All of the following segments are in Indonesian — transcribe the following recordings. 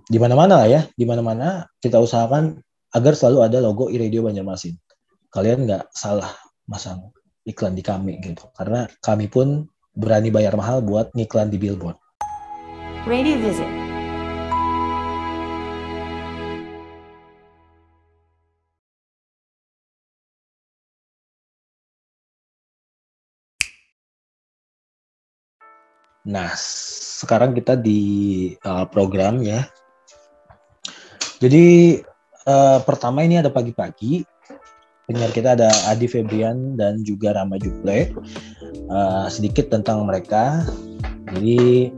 di mana-mana lah ya, di mana-mana kita usahakan agar selalu ada logo iRadio Banjarmasin. Kalian nggak salah masang iklan di kami gitu, karena kami pun berani bayar mahal buat ngiklan di billboard. Radio Visit. Nah, sekarang kita di program ya. Jadi pertama ini ada pagi-pagi. Penyiar kita ada Adi Febrian dan juga Rama Juple. Sedikit tentang mereka. Jadi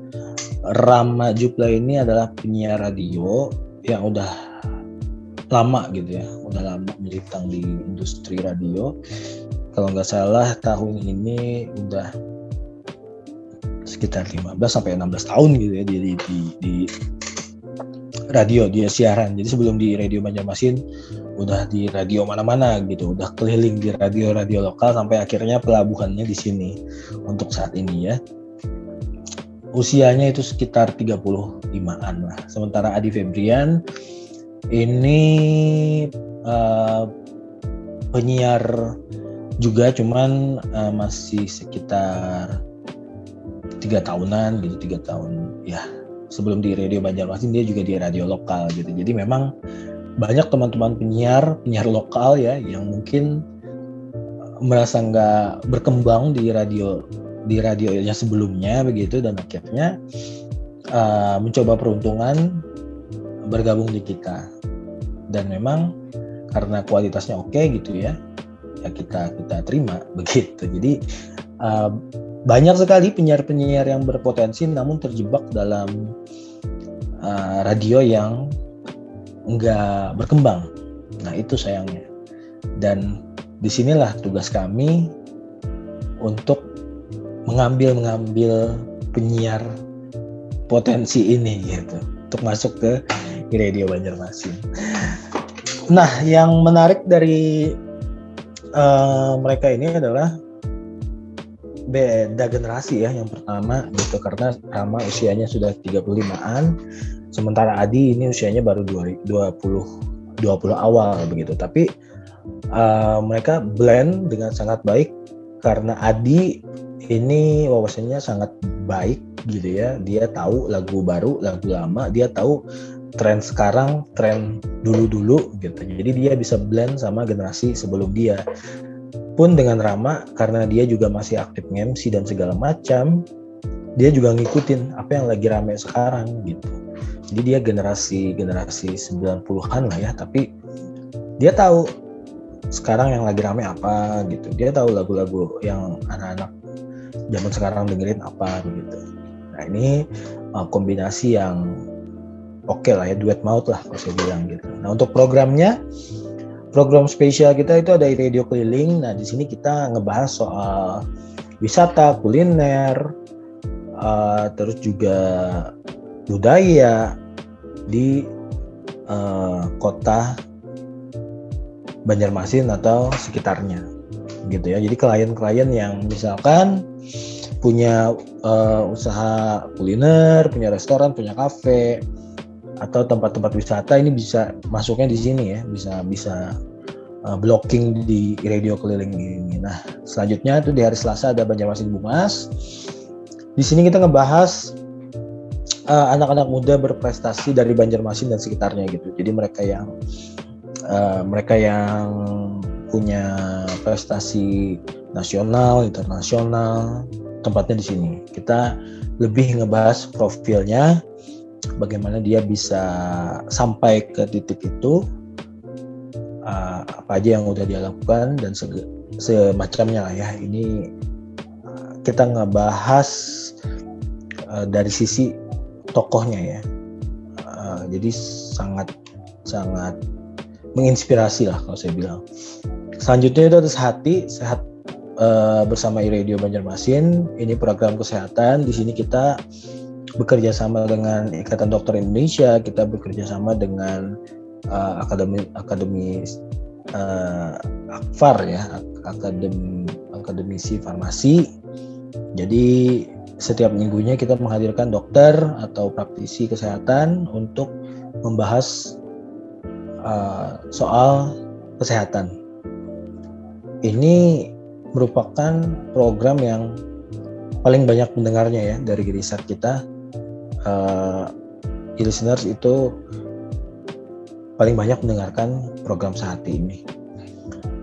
Rama Juple ini adalah penyiar radio yang udah lama gitu ya, udah lama melintang di industri radio. Kalau nggak salah tahun ini udah sekitar 15 sampai 16 tahun gitu ya di radio, dia siaran. Jadi sebelum di Radio Banjarmasin udah di radio mana-mana gitu, udah keliling di radio-radio lokal sampai akhirnya pelabuhannya di sini untuk saat ini ya. Usianya itu sekitar 35-an lah. Sementara Adi Febrian ini penyiar juga, cuman masih sekitar 3 tahunan gitu, 3 tahun ya. Sebelum di Radio Banjarmasin dia juga di radio lokal gitu. Jadi memang banyak teman-teman penyiar lokal ya yang mungkin merasa nggak berkembang di radionya sebelumnya begitu, dan akhirnya mencoba peruntungan bergabung di kita. Dan memang karena kualitasnya oke gitu ya kita terima begitu. Jadi banyak sekali penyiar-penyiar yang berpotensi namun terjebak dalam radio yang nggak berkembang. Nah itu sayangnya. Dan disinilah tugas kami untuk mengambil penyiar potensi ini gitu, untuk masuk ke Radio Banjarmasin. Nah yang menarik dari mereka ini adalah beda generasi ya. Yang pertama gitu, karena Rama usianya sudah 35-an, sementara Adi ini usianya baru 20 awal begitu. Tapi mereka blend dengan sangat baik karena Adi ini wawasannya sangat baik gitu ya. Dia tahu lagu baru, lagu lama, dia tahu tren sekarang, tren dulu gitu. Jadi dia bisa blend sama generasi sebelum dia. Pun dengan Rama, karena dia juga masih aktif nge-MC dan segala macam, dia juga ngikutin apa yang lagi rame sekarang gitu. Jadi dia generasi 90-an lah ya, tapi dia tahu sekarang yang lagi rame apa gitu. Dia tahu lagu-lagu yang anak-anak zaman sekarang dengerin apa gitu. Nah ini kombinasi yang oke lah ya, duet maut lah kalau saya bilang gitu. Nah untuk programnya, program spesial kita itu ada radio keliling. Nah di sini kita ngebahas soal wisata, kuliner, terus juga budaya di kota Banjarmasin atau sekitarnya gitu ya. Jadi klien-klien yang misalkan punya usaha kuliner, punya restoran, punya kafe, atau tempat-tempat wisata, ini bisa masuknya di sini ya, bisa blocking di radio keliling ini. Nah selanjutnya itu di hari Selasa ada Banjarmasin Bungas. Di sini kita ngebahas anak-anak muda berprestasi dari Banjarmasin dan sekitarnya gitu. Jadi mereka yang punya prestasi nasional, internasional, tempatnya di sini. Kita lebih ngebahas profilnya, bagaimana dia bisa sampai ke titik itu, apa aja yang udah dia lakukan dan semacamnya lah ya. Ini kita ngebahas dari sisi tokohnya ya. Jadi sangat menginspirasi lah kalau saya bilang. Selanjutnya itu ada sehat bersama iRadio Banjarmasin. Ini program kesehatan. Di sini kita bekerja sama dengan Ikatan Dokter Indonesia, kita bekerja sama dengan akademi Akfar ya, akademisi farmasi. Jadi setiap minggunya kita menghadirkan dokter atau praktisi kesehatan untuk membahas soal kesehatan. Ini merupakan program yang paling banyak pendengarnya ya dari riset kita. Listeners itu paling banyak mendengarkan program Sehati ini.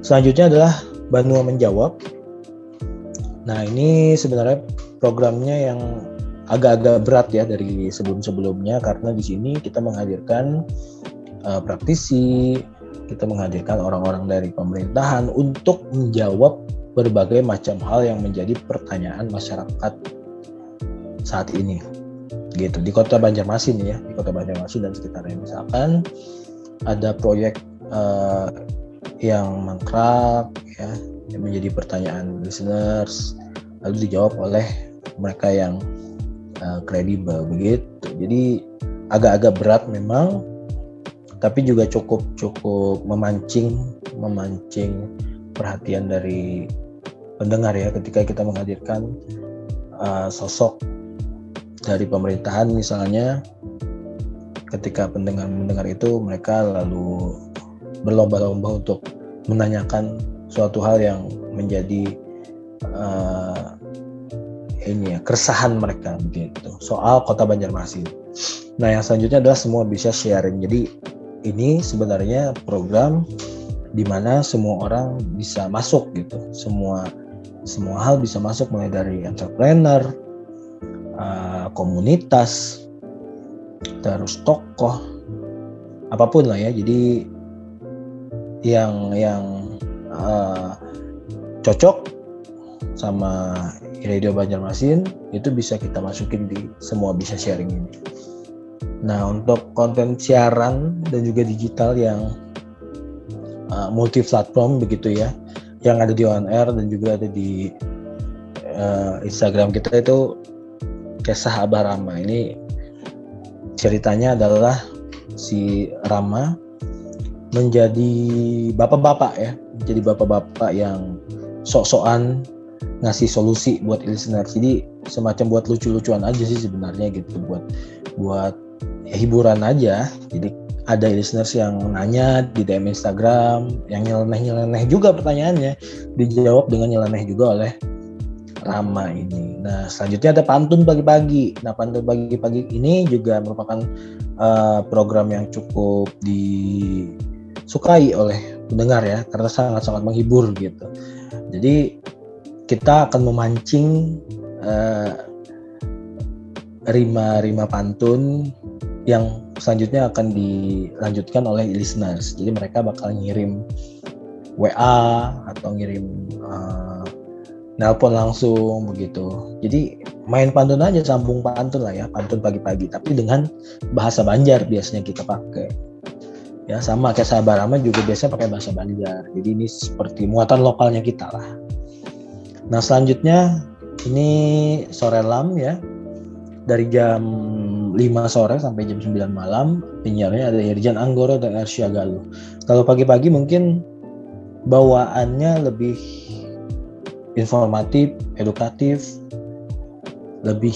Selanjutnya adalah Banua Menjawab. Nah, ini sebenarnya programnya yang agak-agak berat ya dari sebelum-sebelumnya, karena di sini kita menghadirkan praktisi, kita menghadirkan orang-orang dari pemerintahan untuk menjawab berbagai macam hal yang menjadi pertanyaan masyarakat saat ini. Gitu, di Kota Banjarmasin ya, di Kota Banjarmasin dan sekitarnya. Misalkan ada proyek yang mangkrak ya, yang menjadi pertanyaan listeners, lalu dijawab oleh mereka yang kredibel begitu. Jadi agak-agak berat memang, tapi juga cukup memancing perhatian dari pendengar ya, ketika kita menghadirkan sosok dari pemerintahan misalnya. Ketika pendengar mendengar itu, mereka lalu berlomba-lomba untuk menanyakan suatu hal yang menjadi keresahan mereka begitu soal Kota Banjarmasin. Nah, yang selanjutnya adalah Semua Bisa Sharing. Jadi ini sebenarnya program di mana semua orang bisa masuk gitu. Semua hal bisa masuk, mulai dari entrepreneur, komunitas, terus tokoh, apapun lah ya. Jadi yang cocok sama Radio Banjarmasin itu bisa kita masukin di Semua Bisa Sharing ini. Nah, untuk konten siaran dan juga digital yang multi platform begitu ya, yang ada di on air dan juga ada di Instagram kita, itu Kisah Abah Rama. Ini ceritanya adalah si Rama menjadi bapak-bapak ya, menjadi bapak-bapak yang sok-sokan ngasih solusi buat listener. Jadi semacam buat lucu-lucuan aja sih sebenarnya gitu, buat ya, hiburan aja. Jadi ada listeners yang nanya di DM Instagram, yang nyeleneh juga pertanyaannya, dijawab dengan nyeleneh juga oleh Rama ini. Nah, selanjutnya ada Pantun Pagi-Pagi. Nah, Pantun Pagi-Pagi ini juga merupakan program yang cukup disukai oleh pendengar ya, karena sangat-sangat menghibur gitu. Jadi kita akan memancing rima-rima pantun yang selanjutnya akan dilanjutkan oleh listeners. Jadi mereka bakal ngirim WA atau ngirim nelpon langsung begitu. Jadi main pantun aja, sambung pantun lah ya, Pantun Pagi-Pagi, tapi dengan bahasa Banjar biasanya kita pakai. Ya, sama kayak Sahabat Rama juga biasanya pakai bahasa Banjar. Jadi ini seperti muatan lokalnya kita lah. Nah, selanjutnya ini Sore Lam ya. Dari jam 5 sore sampai jam 9 malam, penyiarnya ada Irjan Anggoro dan Ersya Galuh. Kalau pagi-pagi mungkin bawaannya lebih informatif, edukatif, lebih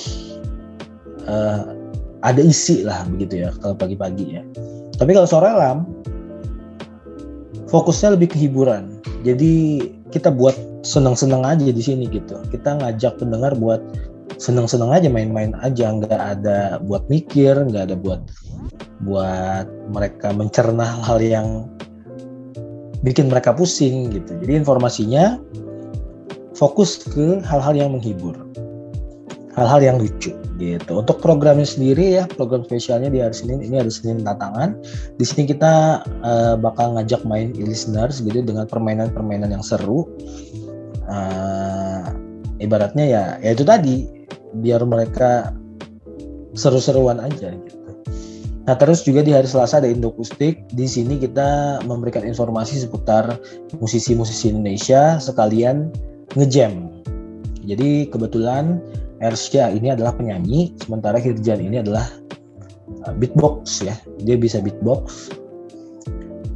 ada isi lah begitu ya kalau pagi-pagi ya. Tapi kalau Sore Lam fokusnya lebih ke hiburan. Jadi kita buat senang-senang aja di sini gitu. Kita ngajak pendengar buat senang-senang aja, main-main aja, nggak ada buat mikir, nggak ada buat mereka mencerna hal yang bikin mereka pusing gitu. Jadi informasinya fokus ke hal-hal yang menghibur, hal-hal yang lucu gitu. Untuk programnya sendiri ya, program spesialnya di hari Senin ini, hari Senin Tantangan. Di sini kita bakal ngajak main listeners gitu dengan permainan-permainan yang seru. Ibaratnya ya itu tadi, biar mereka seru-seruan aja gitu. Nah, terus juga di hari Selasa ada Indokustik. Di sini kita memberikan informasi seputar musisi-musisi Indonesia sekalian ngejam. Jadi kebetulan Ersya ini adalah penyanyi, sementara Hirjan ini adalah beatbox ya. Dia bisa beatbox.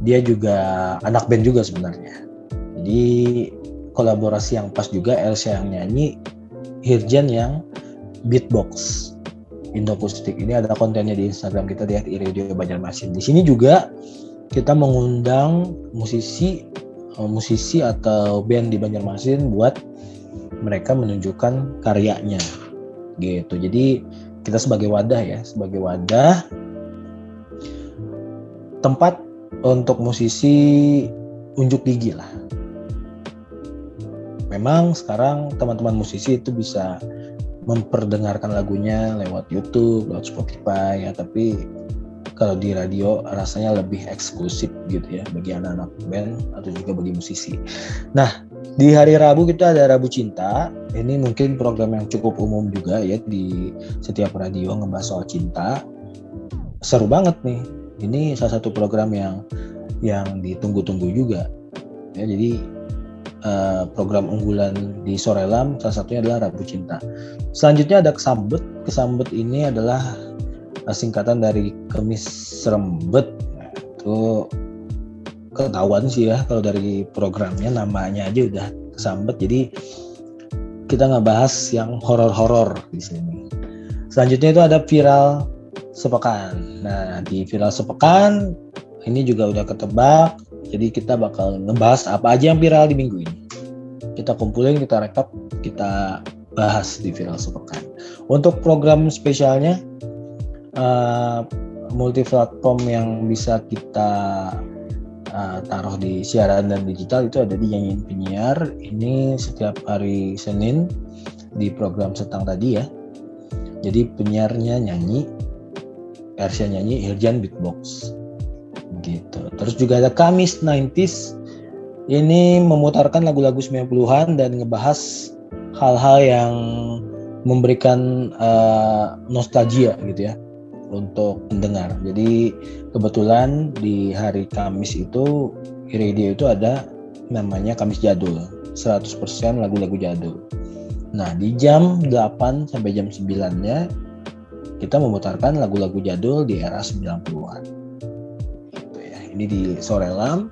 Dia juga anak band juga sebenarnya. Jadi kolaborasi yang pas juga, Ersya yang nyanyi, Hirjan yang beatbox Indokustik. Ini ada kontennya di Instagram kita di @iradio Banjarmasin. Di sini juga kita mengundang musisi atau band di Banjarmasin buat mereka menunjukkan karyanya gitu. Jadi kita sebagai wadah tempat untuk musisi unjuk gigi lah. Memang sekarang teman-teman musisi itu bisa memperdengarkan lagunya lewat YouTube, lewat Spotify ya, tapi kalau di radio rasanya lebih eksklusif gitu ya bagi anak-anak band atau juga bagi musisi. Nah, di hari Rabu kita ada Rabu Cinta. Ini mungkin program yang cukup umum juga ya di setiap radio ngebahas soal cinta. Seru banget nih. Ini salah satu program yang ditunggu-tunggu juga. Ya, jadi program unggulan di Sorelam salah satunya adalah Rabu Cinta. Selanjutnya ada Kesambet. Kesambet ini adalah singkatan dari Kemis Rembet. Nah, itu ketahuan sih ya kalau dari programnya, namanya aja udah Kesambet. Jadi kita ngebahas yang horor-horor di sini. Selanjutnya itu ada Viral Sepekan. Nah, di Viral Sepekan ini juga udah ketebak. Jadi kita bakal ngebahas apa aja yang viral di minggu ini. Kita kumpulin, kita rekap, kita bahas di Viral Sepekan. Untuk program spesialnya, multi platform yang bisa kita taruh di siaran dan digital itu ada di Nyanyiin Penyiar. Ini setiap hari Senin di program Setang tadi ya. Jadi penyiarnya nyanyi, Ersya nyanyi, Irjan beatbox gitu. Terus juga ada Kamis 90s. Ini memutarkan lagu-lagu 90-an dan ngebahas hal-hal yang memberikan nostalgia gitu ya untuk mendengar. Jadi kebetulan di hari Kamis itu radio itu ada namanya Kamis Jadul, 100% lagu-lagu jadul. Nah, di jam 8 sampai jam 9-nya kita memutarkan lagu-lagu jadul di era 90-an. Gitu ya. Ini di Sorelam.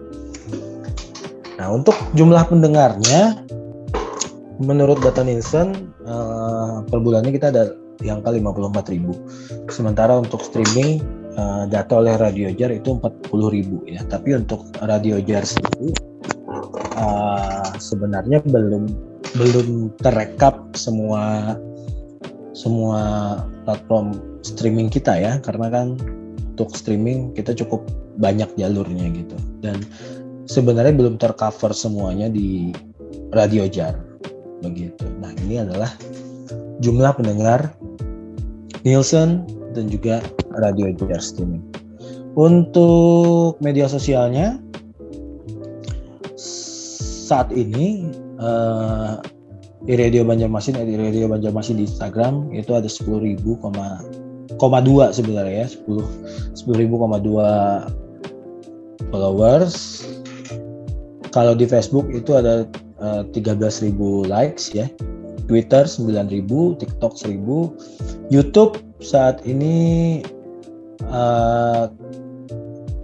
Nah, untuk jumlah pendengarnya menurut data Nielsen per bulannya kita ada di angka 54.000. Sementara untuk streaming data oleh Radio Jar itu 40.000 ya. Tapi untuk Radio Jar sendiri sebenarnya belum terekap semua platform streaming kita ya, karena kan untuk streaming kita cukup banyak jalurnya gitu, dan sebenarnya belum tercover semuanya di Radio Jar begitu. Nah, ini adalah jumlah pendengar Nielsen dan juga Radio Jar streaming. Untuk media sosialnya saat ini Radio Banjarmasin di Instagram itu ada 10.000,2 sebenarnya ya, 10.000,2 followers. Kalau di Facebook itu ada 13.000 likes ya, Twitter 9.000, TikTok 1.000, YouTube saat ini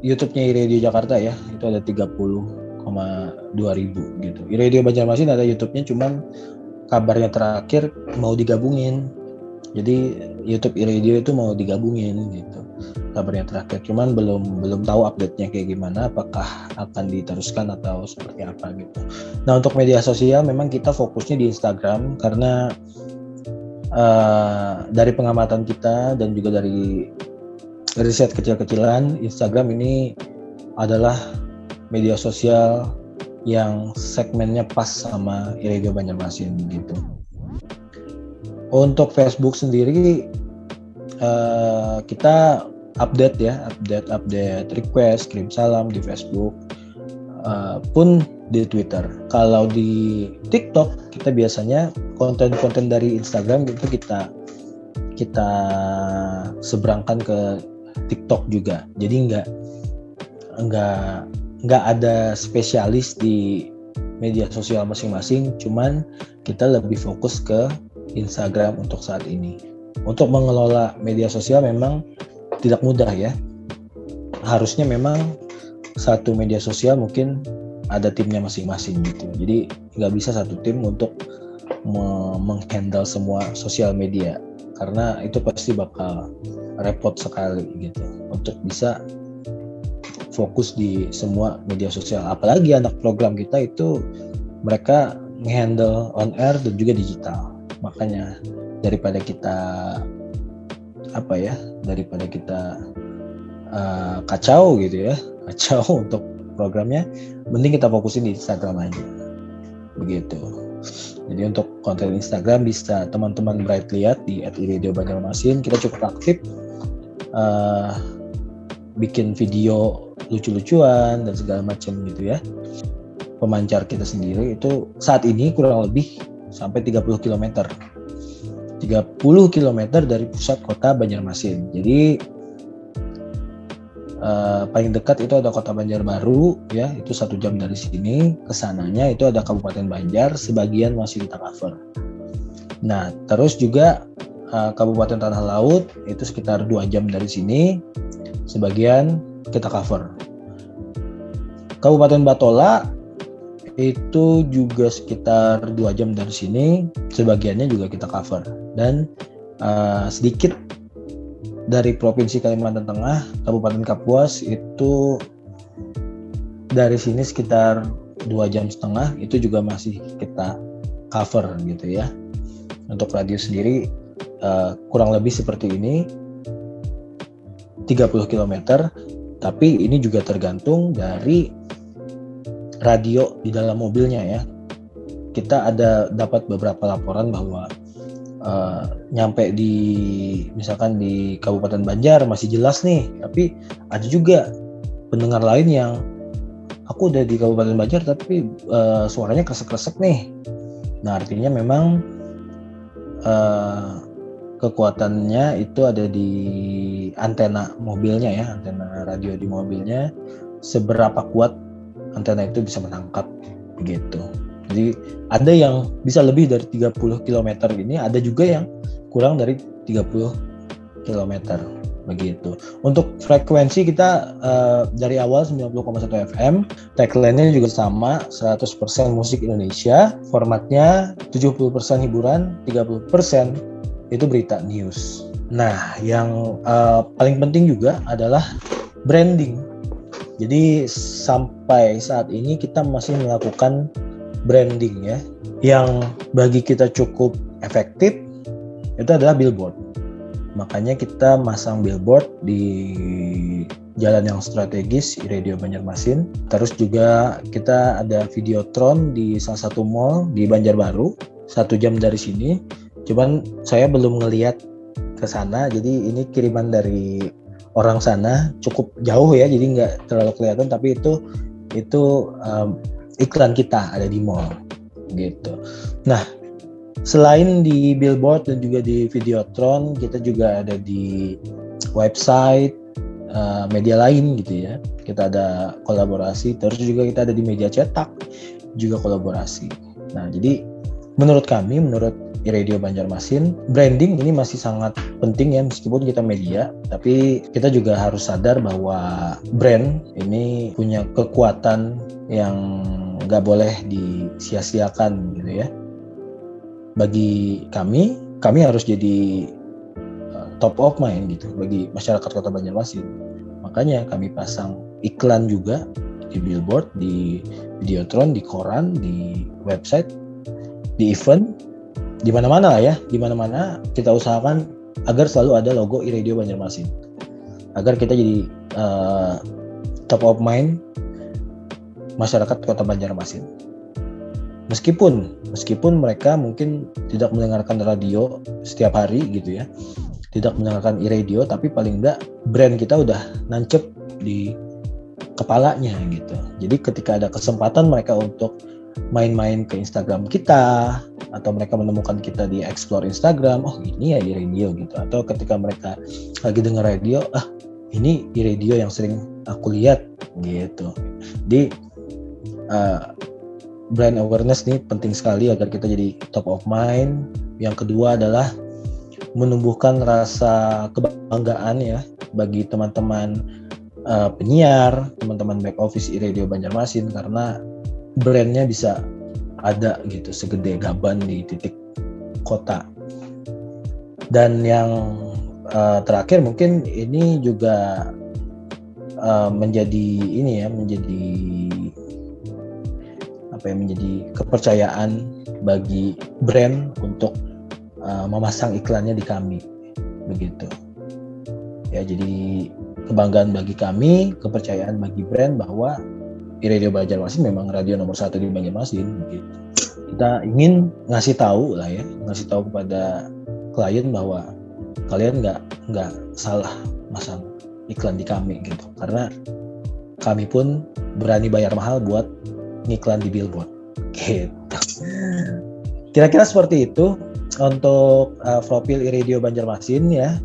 YouTube-nya iRadio Jakarta ya, itu ada 30,2 ribu gitu. iRadio Banjarmasin ada YouTube-nya, cuman kabarnya terakhir mau digabungin. Jadi YouTube iRadio itu mau digabungin gitu. Kabarnya terakhir, cuman belum tahu update-nya kayak gimana, apakah akan diteruskan atau seperti apa gitu. Nah, untuk media sosial memang kita fokusnya di Instagram karena dari pengamatan kita dan juga dari riset kecil-kecilan, Instagram ini adalah media sosial yang segmennya pas sama iRadio Banjarmasin gitu. Untuk Facebook sendiri kita update request, kirim salam di Facebook pun di Twitter. Kalau di TikTok kita biasanya konten-konten dari Instagram itu kita seberangkan ke TikTok juga. Jadi nggak ada spesialis di media sosial masing-masing, cuman kita lebih fokus ke Instagram untuk saat ini. Untuk mengelola media sosial memang tidak mudah ya. Harusnya memang satu media sosial mungkin ada timnya masing-masing gitu. Jadi nggak bisa satu tim untuk menghandle semua sosial media. karena itu pasti bakal repot sekali gitu untuk bisa fokus di semua media sosial. Apalagi anak program kita itu mereka nge-handle on air dan juga digital. Makanya daripada kita kacau gitu ya, kacau untuk programnya, mending kita fokusin di Instagram aja. Begitu. Jadi untuk konten Instagram bisa teman-teman Bright lihat di @iradio_banjarmasin. Kita cukup aktif bikin video lucu-lucuan dan segala macam gitu ya. Pemancar kita sendiri itu saat ini kurang lebih sampai 30 km. 30 km dari pusat kota Banjarmasin. Jadi paling dekat itu ada Kota Banjarbaru ya, itu 1 jam dari sini. Kesananya itu ada Kabupaten Banjar, sebagian masih kita cover. Nah terus juga Kabupaten Tanah Laut itu sekitar 2 jam dari sini, sebagian kita cover. Kabupaten Batola itu juga sekitar 2 jam dari sini, sebagiannya juga kita cover. Dan sedikit dari Provinsi Kalimantan Tengah, Kabupaten Kapuas itu dari sini sekitar 2,5 jam, itu juga masih kita cover gitu ya. Untuk radio sendiri kurang lebih seperti ini, 30 km, tapi ini juga tergantung dari radio di dalam mobilnya ya. Kita ada dapat beberapa laporan bahwa nyampe di misalkan di Kabupaten Banjar masih jelas nih, tapi ada juga pendengar lain yang aku udah di Kabupaten Banjar tapi suaranya kresek-kresek nih. Nah artinya memang kekuatannya itu ada di antena mobilnya ya, antena radio di mobilnya, seberapa kuat antena itu bisa menangkap begitu. Jadi ada yang bisa lebih dari 30 km ini, ada juga yang kurang dari 30 km begitu. Untuk frekuensi kita dari awal 90,1 FM, tagline-nya juga sama, 100% musik Indonesia, formatnya 70% hiburan, 30% itu berita news. Nah, yang paling penting juga adalah branding. Jadi sampai saat ini kita masih melakukan branding ya, yang bagi kita cukup efektif itu adalah billboard. Makanya kita masang billboard di jalan yang strategis Radio Banjarmasin. Terus juga kita ada videotron di salah satu mall di Banjarbaru, 1 jam dari sini. Cuman saya belum ngelihat ke sana, jadi ini kiriman dari orang sana, cukup jauh ya, jadi nggak terlalu kelihatan, tapi itu iklan kita ada di mall gitu. Nah, selain di billboard dan juga di videotron, kita juga ada di website, media lain gitu ya. Kita ada kolaborasi, terus juga kita ada di media cetak juga kolaborasi. Nah, jadi menurut kami, menurut Radio Banjarmasin, branding ini masih sangat penting ya, meskipun kita media, tapi kita juga harus sadar bahwa brand ini punya kekuatan yang nggak boleh disia-siakan gitu ya. Bagi kami harus jadi top of mind gitu bagi masyarakat Kota Banjarmasin. Makanya kami pasang iklan juga di billboard, di videotron, di koran, di website, di event, di mana-mana lah ya, di mana-mana kita usahakan agar selalu ada logo iRadio Banjarmasin, agar kita jadi top of mind masyarakat Kota Banjarmasin. Meskipun mereka mungkin tidak mendengarkan radio setiap hari gitu ya, tidak mendengarkan iRadio, tapi paling enggak brand kita udah nancep di kepalanya gitu. Jadi ketika ada kesempatan mereka untuk main-main ke Instagram kita, atau mereka menemukan kita di explore Instagram, oh ini ya iRadio gitu, atau ketika mereka lagi dengar radio, ini iRadio yang sering aku lihat gitu. Di brand awareness nih penting sekali agar kita jadi top of mind. Yang kedua adalah menumbuhkan rasa kebanggaan ya bagi teman-teman penyiar, teman-teman back office iRadio Banjarmasin, karena brandnya bisa ada gitu segede gaban di titik kota. Dan yang terakhir mungkin ini juga menjadi kepercayaan bagi brand untuk memasang iklannya di kami, begitu. Ya, jadi kebanggaan bagi kami, kepercayaan bagi brand bahwa iRadio Banjarmasin memang radio nomor 1 di Banjarmasin, begitu. Kita ingin ngasih tahu kepada klien bahwa kalian nggak salah masang iklan di kami gitu, karena kami pun berani bayar mahal buat ngiklan di billboard gitu. Kira-kira seperti itu untuk profil iRadio Banjarmasin ya.